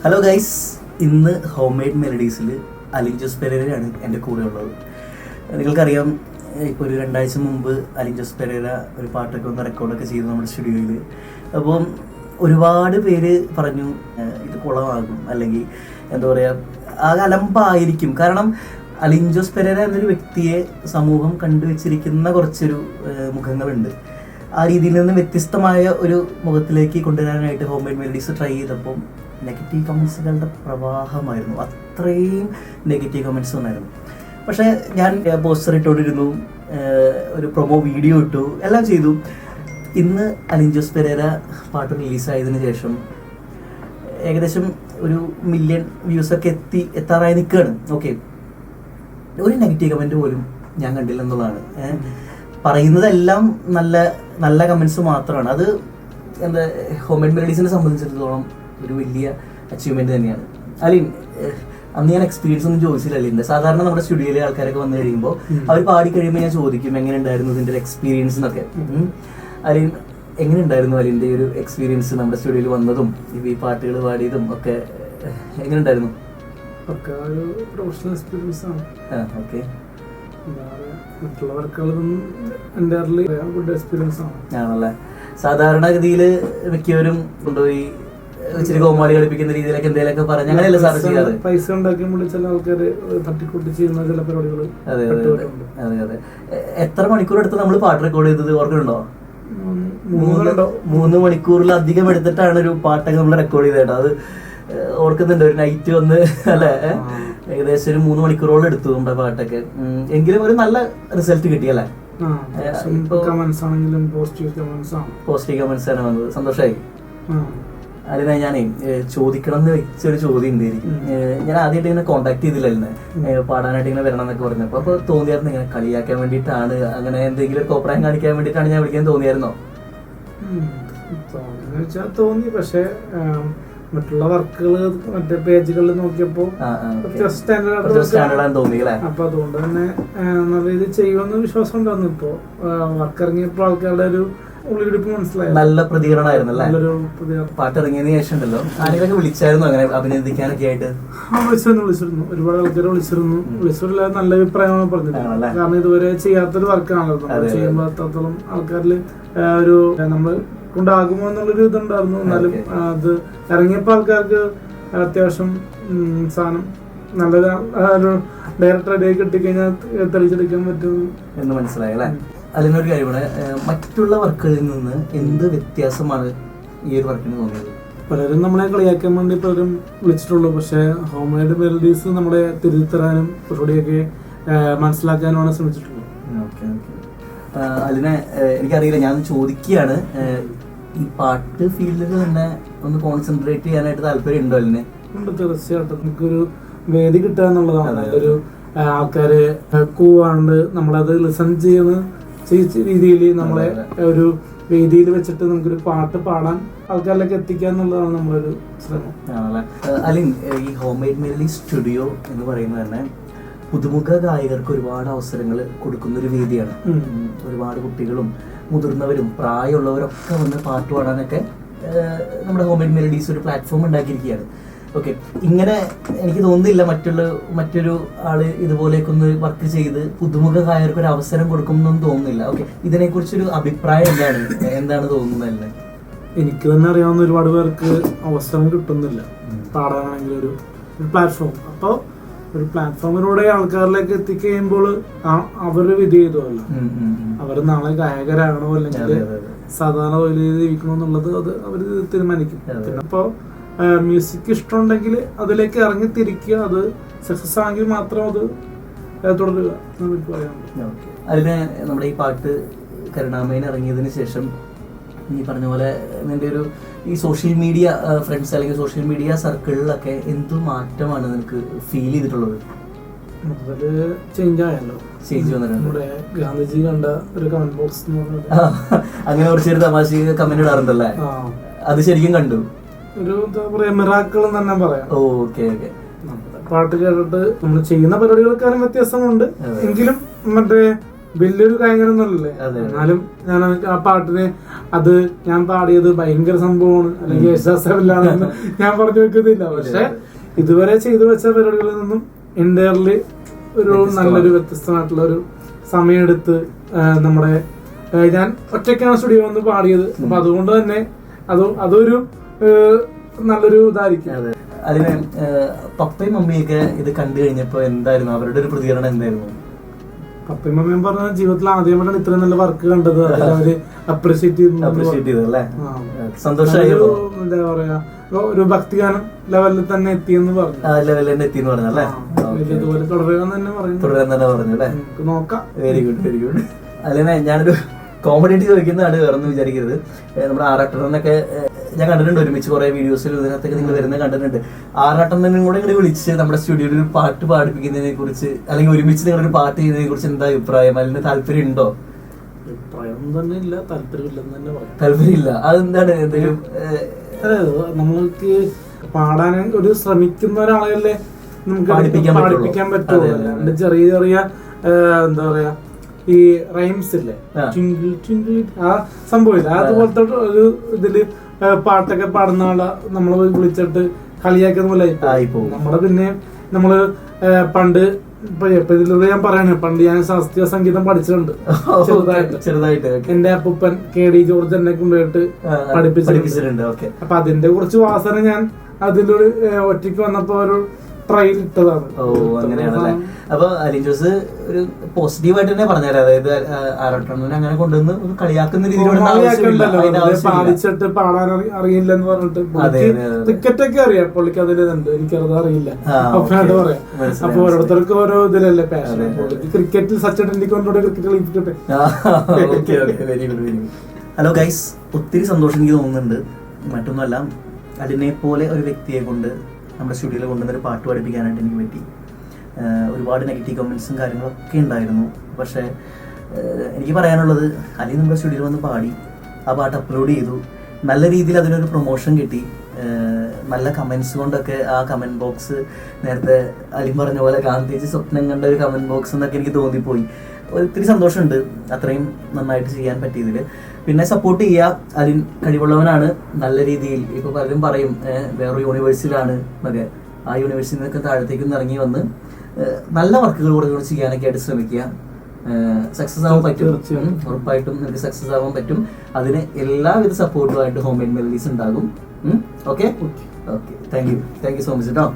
Hello guys, ഇന്ന് home made മെലഡീസിൽ Alin Jose പെരേരയാണ് എൻ്റെ കൂടെ ഉള്ളത്. നിങ്ങൾക്കറിയാം, ഇപ്പോൾ ഒരു 2 ആഴ്ച മുമ്പ് അലിൻ ജോസ് പെരേര ഒരു പാട്ടൊക്കെ ഒന്ന് റെക്കോർഡൊക്കെ ചെയ്തു നമ്മുടെ സ്റ്റുഡിയോയിൽ. അപ്പം ഒരുപാട് പേര് പറഞ്ഞു ഇത് കുളമാകും, അല്ലെങ്കിൽ എന്താ പറയുക, ആകെ അലമ്പായിരിക്കും. കാരണം അലിൻ ജോസ് പെരേര എന്നൊരു വ്യക്തിയെ സമൂഹം കണ്ടുവച്ചിരിക്കുന്ന കുറച്ചൊരു മുഖങ്ങളുണ്ട്. ആ രീതിയിൽ നിന്ന് വ്യത്യസ്തമായ ഒരു മുഖത്തിലേക്ക് കൊണ്ടുവരാനായിട്ട് ഹോം മെയ്ഡ് മെലഡീസ് ട്രൈ ചെയ്തപ്പം നെഗറ്റീവ് കമൻസുകളുടെ പ്രവാഹമായിരുന്നു. അത്രയും നെഗറ്റീവ് കമൻസ് വന്നായിരുന്നു. പക്ഷേ ഞാൻ പോസ്റ്റർ ഇട്ടുകൊണ്ടിരുന്നു, ഒരു പ്രൊമോ വീഡിയോ ഇട്ടു, എല്ലാം ചെയ്തു. ഇന്ന് അലിൻ ജോസ് പെരേര പാട്ട് റിലീസായതിനു ശേഷം ഏകദേശം 1 മില്യൺ വ്യൂസൊക്കെ എത്താറായി നിൽക്കുകയാണ്. ഓക്കെ, ഒരു നെഗറ്റീവ് കമൻറ്റ് പോലും ഞാൻ കണ്ടില്ല എന്നുള്ളതാണ്. പറയുന്നതെല്ലാം നല്ല നല്ല കമൻസ് മാത്രമാണ്. അത് എന്താ, ഹോം മെയ്ഡ് മെലഡീസിനെ സംബന്ധിച്ചിടത്തോളം ഒരു വലിയ അച്ചീവ്മെന്റ് തന്നെയാണ്. അലിൻ, അന്ന് ഞാൻ എക്സ്പീരിയൻസ് ഒന്നും ചോദിച്ചില്ല അലിൻ്റെ. സാധാരണ നമ്മുടെ സ്റ്റുഡിയോയിലെ ആൾക്കാരൊക്കെ വന്നു കഴിയുമ്പോൾ അവർ പാടി കഴിയുമ്പോൾ ഞാൻ ചോദിക്കും എങ്ങനെ ഉണ്ടായിരുന്നു ഇതിൻ്റെ ഒരു എക്സ്പീരിയൻസ് എന്നൊക്കെ. അലിൻ, എങ്ങനെ ഉണ്ടായിരുന്നു അലിൻ്റെ ഒരു എക്സ്പീരിയൻസ് നമ്മുടെ സ്റ്റുഡിയോയിൽ വന്നതും ഈ പാട്ടുകൾ പാടിയതും ഒക്കെ എങ്ങനെ ഉണ്ടായിരുന്നു? പ്രൊഫഷണൽ എക്സ്പീരിയൻസ് ആണ്. ഓക്കെ, ആണല്ലേ. സാധാരണഗതിയിൽ മിക്കവരും കൊണ്ടുപോയി ഇച്ചിരി കോമാളി കളിപ്പിക്കുന്ന രീതിയിലൊക്കെ എന്തെങ്കിലുമൊക്കെ പറഞ്ഞ് അങ്ങനെയല്ല സാർ ചെയ്യാറ്. പൈസ ഉണ്ടാക്കുമ്പോൾ ചില ആൾക്കാര് തട്ടിക്കൂട്ടി ചെയ്യുന്ന ചില പരിപാടികൾ. അതെ അതെ അതെ അതെ. എത്ര മണിക്കൂർ എടുത്ത് നമ്മൾ പാട്ട് റെക്കോർഡ് ചെയ്തത് ഓർക്കുന്നുണ്ടോ? 3 മണിക്കൂറിലധികം എടുത്തിട്ടാണ് ഒരു പാട്ടൊക്കെ നമ്മൾ റെക്കോർഡ് ചെയ്തേട്ടോ. അത് ഓർക്കുന്നുണ്ട്, ഒരു നൈറ്റ് വന്ന് അല്ലെ, ഏകദേശം ഒരു 3 മണിക്കൂറോളം എടുത്തു നമ്മുടെ പാട്ടൊക്കെ. എങ്കിലും ഒരു നല്ല റിസൾട്ട് കിട്ടിയല്ലേ? പോസിറ്റീവ് കമന്റ്സ് ആണ് വന്നത്. സന്തോഷമായി. അതിനാ ഞാനേ ചോദിക്കണം എന്ന് വെച്ചൊരു ചോദ്യം ഉണ്ടായിരിക്കും. ഞാൻ ആദ്യമായിട്ട് ഇങ്ങനെ കോണ്ടാക്ട് ചെയ്തില്ലായിരുന്നു, പാടാനായിട്ട് ഇങ്ങനെ വരണം എന്നൊക്കെ പറഞ്ഞപ്പോ. അപ്പൊ തോന്നിയായിരുന്നു ഇങ്ങനെ കളിയാക്കാൻ വേണ്ടിയിട്ടാണ്, അങ്ങനെ എന്തെങ്കിലും കോപ്രായം കാണിക്കാൻ വേണ്ടിയിട്ടാണ് ഞാൻ വിളിക്കാൻ തോന്നിയായിരുന്നോ? തോന്നി. പക്ഷെ മറ്റുള്ള വർക്കുകൾ മറ്റേ പേജുകളിൽ നോക്കിയപ്പോ സ്റ്റാൻഡേർഡ് തോന്നി അല്ലേ? അപ്പൊ അതുകൊണ്ട് തന്നെ നല്ല രീതിയിൽ ചെയ്യുമെന്ന് വിശ്വാസം ഉണ്ടായിരുന്നു. ഇപ്പോ വർക്ക് ഇറങ്ങിയപ്പോ ആൾക്കാരുടെ ഒരു ഉള്ളിലിടിപ്പ് മനസ്സിലായി. നല്ല പ്രതികരണമായിരുന്നു അല്ലേ? പാട്ട് ഇറങ്ങിയതിനു ശേഷം ഉണ്ടല്ലോ, ആരെയൊക്കെ വിളിച്ചായിരുന്നു അങ്ങനെ അഭിനന്ദിക്കാനൊക്കെ ആയിട്ട്? വിളിച്ചിരുന്നു. ഒരുപാട് ആൾക്കാരെ വിളിച്ചിട്ടില്ല. നല്ല അഭിപ്രായമാണ് പറഞ്ഞത്. കാരണം ഇതുവരെ ചെയ്യാത്തൊരു വർക്കാണല്ലോ. ചെയ്യുമ്പോൾ അത്രത്തോളം ആൾക്കാരിൽ ഒരു നമ്മള് കൊണ്ടാകുമോ എന്നുള്ളൊരു ഇതുണ്ടായിരുന്നു. എന്നാലും അത് ഇറങ്ങിയപ്പോ ആൾക്കാർക്ക് അത്യാവശ്യം സാധനം നല്ലൊരു ഡയറക്ടർ ഇടയിൽ കിട്ടിക്കഴിഞ്ഞാൽ തെളിച്ചെടുക്കാൻ പറ്റും എന്ന് മനസ്സിലായി അല്ലേ? അതിനൊരു കാര്യമാണ്, മറ്റുള്ള വർക്കുകളിൽ നിന്ന് എന്ത് വ്യത്യാസമാണ് ഈ ഒരു വർക്കിന് തോന്നിയത്? പലരും നമ്മളെ കളിയാക്കാൻ വേണ്ടി പലരും വിളിച്ചിട്ടുള്ളൂ. പക്ഷെ ഹോം മെയ്ഡ് മെലഡീസ് നമ്മളെ തിരുത്തരാനും കുറച്ചുകൂടിയൊക്കെ മനസ്സിലാക്കാനുമാണ് ശ്രമിച്ചിട്ടുള്ളത്. Okay okay. അതിനെ എനിക്കറിയില്ല, ഞാൻ ചോദിക്കുകയാണ്, ഈ പാട്ട് ഫീൽഡിൽ തന്നെ ഒന്ന് കോൺസെൻട്രേറ്റ് ചെയ്യാനായിട്ട് താല്പര്യം ഉണ്ടോ അതിന്? ഉണ്ട്, തീർച്ചയായിട്ടും. നമുക്കൊരു വേദി കിട്ടുക എന്നുള്ളതാണ്. ഒരു ആൾക്കാര് കൂവാണ്ട് നമ്മളത് ലിസൺ ചെയ്യുന്ന രീതിയിൽ നമ്മളെ ഒരു വേദിയിൽ വെച്ചിട്ട് നമുക്കൊരു പാട്ട് പാടാൻ ആൾക്കാരിലേക്ക് എത്തിക്കുക എന്നുള്ളതാണ് നമ്മളൊരു ശ്രമം. അലിൻ, ഈ ഹോം മെയ്ഡ് മെലഡി സ്റ്റുഡിയോ എന്ന് പറയുന്നത് തന്നെ പുതുമുഖ ഗായകർക്ക് ഒരുപാട് അവസരങ്ങൾ കൊടുക്കുന്ന ഒരു വേദിയാണ്. ഒരുപാട് കുട്ടികളും മുതിർന്നവരും പ്രായമുള്ളവരൊക്കെ വന്ന് പാട്ട് പാടാനൊക്കെ നമ്മുടെ ഹോം മെയ്ഡ് മെലഡീസ് ഒരു പ്ലാറ്റ്ഫോം ഉണ്ടാക്കിയിരിക്കുകയാണ്. ഓക്കെ, ഇങ്ങനെ എനിക്ക് തോന്നുന്നില്ല മറ്റൊരു ആള് ഇതുപോലെയൊക്കെ വർക്ക് ചെയ്ത് പുതുമുഖ ഗായകർക്ക് ഒരു അവസരം കൊടുക്കുമെന്നൊന്നും തോന്നുന്നില്ല. ഓക്കെ, ഇതിനെക്കുറിച്ചൊരു അഭിപ്രായം എന്താണ് തോന്നുന്നത്? എനിക്ക് തന്നെ അറിയാവുന്ന ഒരുപാട് പേർക്ക് അവസരം കിട്ടുന്നില്ല പാടാനാണെങ്കിൽ ഒരു പ്ലാറ്റ്ഫോം. അപ്പോൾ ഒരു പ്ലാറ്റ്ഫോമിലൂടെ ആൾക്കാരിലേക്ക് എത്തിക്കഴിയുമ്പോൾ അവര് വിധി ചെയ്തല്ലോ, അവര് നാളെ ഗായകരാകണോ അല്ലെങ്കിൽ സാധാരണ തൊഴിൽ ജീവിക്കണോ എന്നുള്ളത് അത് അവര് തീരുമാനിക്കും. പിന്നെ അപ്പോൾ മ്യൂസിക് ഇഷ്ടമുണ്ടെങ്കിൽ അതിലേക്ക് ഇറങ്ങി തിരിക്കുക. അത് സക്സസ് ആണെങ്കിൽ മാത്രം അത് തുടരുക എന്ന് എനിക്ക് പറയാനുള്ളൂ. അതിന് നമ്മുടെ ഈ പാട്ട് കരുണാമയൻ ഇറങ്ങിയതിന് ശേഷം ഈ പറഞ്ഞ പോലെ നിന്റെ ഒരു ഈ സോഷ്യൽ മീഡിയ ഫ്രണ്ട്സ് അല്ലെങ്കിൽ സോഷ്യൽ മീഡിയ സർക്കിളിലൊക്കെ എന്ത് മാറ്റമാണ് നിനക്ക് ഫീൽ ചെയ്തിട്ടുള്ളത്? ചേഞ്ച് ആയല്ലോ, ചേഞ്ച് വന്നിട്ടുണ്ട്. നമ്മുടെ ഗാന്ധിജി കണ്ട ഒരു കമന്റ് ബോക്സ് അങ്ങനെ കുറച്ചൊരു തമാശ കമന്റ് ഇടാറുണ്ടല്ലേ? അത് ശരിക്കും കണ്ടു. ഒരു എന്താ പറയാ, മിറാക്കിൾ എന്ന് തന്നെ പറയാം. Okay okay. പാട്ട് കേട്ടിട്ട് നമ്മൾ ചെയ്യുന്ന പരിപാടികൾക്കാരും വ്യത്യാസമുണ്ട്. എങ്കിലും മറ്റേ വലിയൊരു ഗായകനൊന്നുമല്ലേ. എന്നാലും ഞാൻ ആ പാട്ടിന് അത് ഞാൻ പാടിയത് ഭയങ്കര സംഭവമാണ് അല്ലെങ്കിൽ യേശുദാസല്ലാണെന്ന് ഞാൻ പറഞ്ഞു വെക്കുന്നില്ല. പക്ഷെ ഇതുവരെ ചെയ്തു വെച്ച പരിപാടികളിൽ നിന്നും എൻ്റയർലി ഒരു നല്ലൊരു വ്യത്യസ്തമായിട്ടുള്ള ഒരു സമയമെടുത്ത് നമ്മുടെ ഞാൻ ഒറ്റയ്ക്കാണ് സ്റ്റുഡിയോ വന്ന് പാടിയത്. അപ്പൊ അതുകൊണ്ട് തന്നെ അതൊരു നല്ലൊരു ഇതായിരിക്കും. അതിന് പപ്പയും മമ്മിയൊക്കെ ഇത് കണ്ടു കഴിഞ്ഞപ്പോ എന്തായിരുന്നു അവരുടെ ഒരു പ്രതികരണം എന്തായിരുന്നു? പപ്പയും മമ്മിയും പറഞ്ഞ ജീവിതത്തിൽ ആദ്യമായിട്ടാണ് ഇത്രയും നല്ല വർക്ക് കണ്ടത്. അവര് അപ്രീഷിയേറ്റ് ചെയ്തല്ലേ? സന്തോഷമായി. എന്താ പറയാ ഒരു ഭക്തിഗാനം ലെവലിൽ തന്നെ എത്തിയെന്ന് പറഞ്ഞു. ലെവലിൽ തന്നെ എത്തിയെന്ന് പറഞ്ഞല്ലേ? ഇതുപോലെ തുടരാൻ തന്നെ പറഞ്ഞു അല്ലേ? നോക്കാം. Very good very good. അല്ലെ ഞാനൊരു കോമഡിയായിട്ട് ചോദിക്കുന്നതാണ്, വേറൊന്നും വിചാരിക്കരുത്. നമ്മുടെ ആറാട്ടണ്ണനൊക്കെ ഞാൻ കണ്ടിട്ടുണ്ട്, ഒരുമിച്ച് കുറെ വീഡിയോസിൽ ഇതിനകത്തൊക്കെ നിങ്ങൾ വരുന്നത് കണ്ടിട്ടുണ്ട്. ആറാട്ടണ്ണനും കൂടെ ഇങ്ങനെ വിളിച്ച് നമ്മുടെ സ്റ്റുഡിയോയിൽ ഒരു പാട്ട് പാടിപ്പിക്കുന്നതിനെ കുറിച്ച് അല്ലെങ്കിൽ ഒരുമിച്ച് നിങ്ങളൊരു പാട്ട് ചെയ്യുന്നതിനെ കുറിച്ച് എന്താ അഭിപ്രായം? അതിന് താല്പര്യം ഉണ്ടോ? അഭിപ്രായം തന്നെ ഇല്ല, താല്പര്യമില്ലെന്ന് തന്നെ പറയാം. താല്പര്യമില്ല? അതെന്താണ്? എന്തെങ്കിലും നമ്മൾക്ക് പാടാൻ ഒരു ശ്രമിക്കുന്ന ഒരാളല്ലേ നമുക്ക് പഠിപ്പിക്കാൻ പറ്റുള്ളൂ. അല്ലാണ്ട് ചെറിയ ചെറിയ എന്താ പറയാ ഈ റൈംസ് ഇല്ലേ, ട്വിങ്കിൾ ട്വിങ്കിൾ ആ സംഭവമില്ല, അതുപോലത്തെ ഒരു ഇതില് പാട്ടൊക്കെ പാടുന്ന ആളെ നമ്മള് വിളിച്ചിട്ട് കളിയാക്കുന്ന പോലെ നമ്മള്. പിന്നെ നമ്മള് പണ്ട് ഇപ്പൊ ഇതിലൂടെ ഞാൻ പറയണേ, പണ്ട് ഞാൻ ശാസ്ത്രീയ സംഗീതം പഠിച്ചിട്ടുണ്ട് ചെറുതായിട്ട്. എന്റെ അപ്പൂപ്പൻ KD ജോർജ് എന്നെ കൊണ്ടുപോയിട്ട് പഠിപ്പിച്ചിട്ടുണ്ട്. അപ്പൊ അതിന്റെ കുറച്ച് വാസന ഞാൻ അതിലൊരു ഒറ്റയ്ക്ക് വന്നപ്പോ ഒരു ട്രയൽ ഇട്ടതാണ്. ഓ അങ്ങനെയാണല്ലേ? അപ്പൊ അലിൻ ജോസ് ഒരു പോസിറ്റീവായിട്ട് തന്നെ പറഞ്ഞാലേ, അതായത് ആറാട്ടണ്ണനെ അങ്ങനെ കൊണ്ടുവന്ന് കളിയാക്കുന്ന രീതിയിലുള്ള പാടിച്ചിട്ട് പാടാൻ അറിയില്ലെന്ന് പറഞ്ഞിട്ട് ക്രിക്കറ്റ് ഒക്കെ അറിയാം പുള്ളിക്ക്, അതിലുണ്ട് എനിക്കത് അറിയില്ല പറയാം. അപ്പൊ ഓരോരുത്തർക്ക് ഓരോ ഇതിലല്ലേ പാഷൻ. ക്രിക്കറ്റിൽ സച്ചിൻ ടെണ്ടുൽക്കറിനോട് ക്രിക്കറ്റ് കളിപ്പിക്കട്ടെ. ഹലോ ഗൈസ്, ഒത്തിരി സന്തോഷം എനിക്ക് തോന്നുന്നുണ്ട്. മറ്റൊന്നുമല്ല, അലിനെ പോലെ ഒരു വ്യക്തിയെ കൊണ്ട് നമ്മുടെ സ്റ്റുഡിയോയിൽ കൊണ്ടുവന്നൊരു പാട്ട് പഠിപ്പിക്കാനായിട്ട് എനിക്ക് പറ്റി. ഒരുപാട് നെഗറ്റീവ് കമൻസും കാര്യങ്ങളൊക്കെ ഉണ്ടായിരുന്നു. പക്ഷേ എനിക്ക് പറയാനുള്ളത്, അലി നമ്മുടെ സ്റ്റുഡിയോയിൽ വന്ന് പാടി, ആ പാട്ട് അപ്ലോഡ് ചെയ്തു, നല്ല രീതിയിൽ അതിനൊരു പ്രൊമോഷൻ കിട്ടി. നല്ല കമൻസ് കൊണ്ടൊക്കെ ആ കമൻറ്റ് ബോക്സ്, നേരത്തെ അലി പറഞ്ഞ പോലെ ഗാന്ധിജി സ്വപ്നം കണ്ട ഒരു കമൻറ്റ് ബോക്സ് എന്നൊക്കെ എനിക്ക് തോന്നിപ്പോയി. ഒത്തിരി സന്തോഷമുണ്ട് അത്രയും നന്നായിട്ട് ചെയ്യാൻ പറ്റിയതിൽ. പിന്നെ സപ്പോർട്ട് ചെയ്യുക. അലിൻ കഴിവുള്ളവനാണ്. നല്ല രീതിയിൽ ഇപ്പോൾ പലരും പറയും വേറൊരു യൂണിവേഴ്സിലാണ് എന്നൊക്കെ, ആ യൂണിവേഴ്സിൽ നിന്നൊക്കെ താഴത്തേക്കൊന്ന് ഇറങ്ങി വന്ന് നല്ല വർക്കുകൾ കൂടെ ചെയ്യാനൊക്കെ ആയിട്ട് ശ്രമിക്കുക. സക്സസ് ആവാൻ പറ്റും, ഉറപ്പായിട്ടും നിങ്ങൾക്ക് സക്സസ് ആവാൻ പറ്റും. അതിന് എല്ലാവിധ സപ്പോർട്ടുമായിട്ട് ഹോം മെയ്ഡ് മെലഡീസ് ഉണ്ടാകും. Okay okay, thank you so much കേട്ടോ.